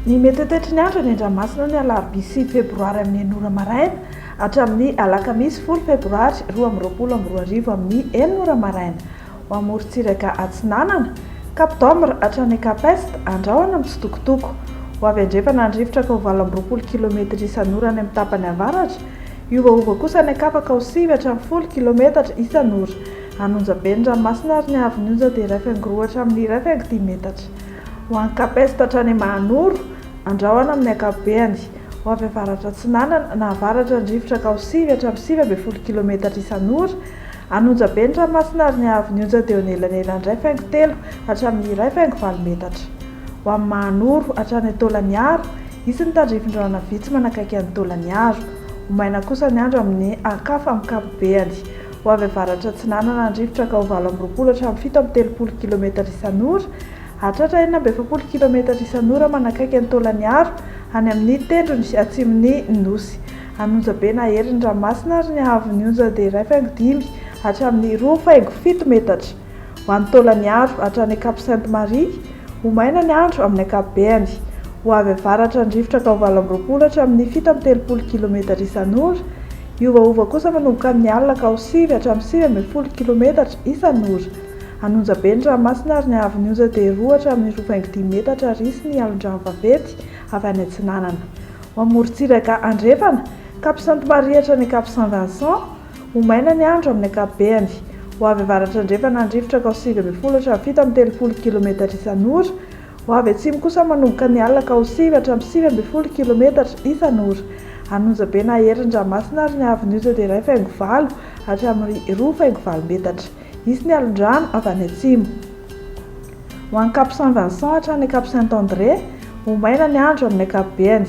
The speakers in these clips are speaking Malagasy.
Ny mety tetry ny andro ny Andramasina ny Alarobia febroary amin'ny enora maraina hatramin'ny Alakamisy 10 febroary 2024 amin'ny 9 maraina. Ho amorontsiraka Atsinanana, Cap d'Ombre hatrany Capest, Andrahoana mitsitokotoko. Ho avy andrefana andrivotra ka ho 20 km isan'ora any amin'ny tapany avaratra, iovaova kosa ny akapaka ho 9 hatramin'ny 10 km isan'ora. Anonjabe ny ranomasina ary ny avin'onja dia 1.3 hatramin'ny 1.5 metatra. Ho any Capest hatrany Mahanoro, Andrahoana amin'ny ankapobeny. Ho avy avaratra Atsinanana na avaratra andrivotra ka ho 9 hatramin'ny 9.10 km isan'ora. Anonjabe ny ranomasina ary ny avin'onja dia eo anelanelan'ny 1.3 hatramin'ny 1.4 metatra. Ho amin'ny Mahanoro hatrany Taolagnaro, isy ny tandrivindraona vitsy manakaiky ny Taolagnaro. Ho maina kosa ny andro amin'ny Ankafa amin'ny ankapobeny. Ho avy avaratra Atsinanana andrivotra ka ho 20 hatramin'ny 7.30 km isan'ora. Hatratra 40 km isan'ora manakaiky ny Taolagnaro any amin'ny tendrony atsimon'ny Nosy. Anonjabe na herin'ny ranomasina ary ny avin'onja dia 1.5 hatramin'ny 2.7 metatra. Ho any Taolagnaro hatrany Cap Sainte-Marie, ho maina ny andro amin'ny ankapobeny. Ho avy avaratra andrivotra ka ho 20 hatramin'ny 7.30 km isan'ora. Iovaova kosa manomboka amin'ny alina ka ho 9 hatramin'ny 9.10 km isan'ora. Anonjabe ny ranomasina ary ny avin'onja dia 2 hatramin'ny 2.5 metatra risy ny alon-drano vaventy avy any Atsinanana. Ho amorontsiraka andrefana, Cap Sainte-Marie hatrany Cap Saint-Vincent, ho maina ny andro amin'ny ankapobeny. Ho avy avaratra andrefana andrivotra ka ho 9.10 hatramin'ny 7.30 km isan'ora. Ho avy atsimo kosa manomboka ny alina ka ho 9 hatramin'ny 9.10 km isan'ora. Anonjabe na herin'ny ranomasina ary ny avin'onja dia 1.4 hatramin'ny 2.4 metatra. Isy ny alon-drano avy any atsimo. Ho any Cap Saint-Vincent hatrany Cap Saint-André, ho maina ny andro amin'ny ankapobeny.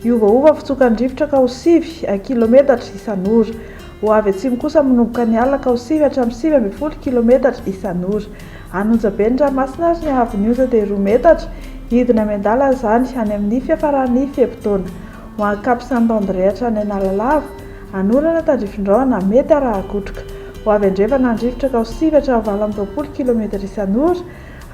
Iovaova fitsokan-drivotra ka ho 9 km isan'ora. Ho avy atsimo kosa manomboka ny alina ka ho 9 hatramin'ny 9.10 km isan'ora. Anonjabe ny ranomasina ary ny avin'onja dia 2 metatra. Hidina Mendala izany any amin'ny fiafaran'ny fiepitaona. Ho any Cap Saint-André hatrany Analalava, anorana tandrivindraona mety arahakotroka. Ho avy andrefana andrivotra ka ho 9 hatramin'ny 20 km isan'ora.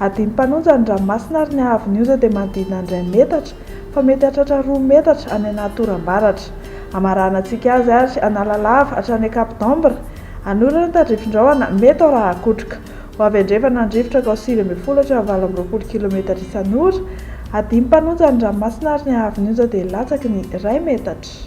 Adimy mpanonja ny ranomasina ary ny avin'onja dia manodidina 2 metatra, fa mety hatratra 2 metatra any anaty toram-baratra. Amarana antsika azy ary Analalava hatrany Cap d'Ombre, anorana tandrivindraona mety arahakotroka. Ho avy andrefana andrivotra ka ho 9.10 hatramin'ny 20 km isan'ora. Adimy mpanonja ny ranomasina ary ny avin'onja dia latsaky ny 2 metatra.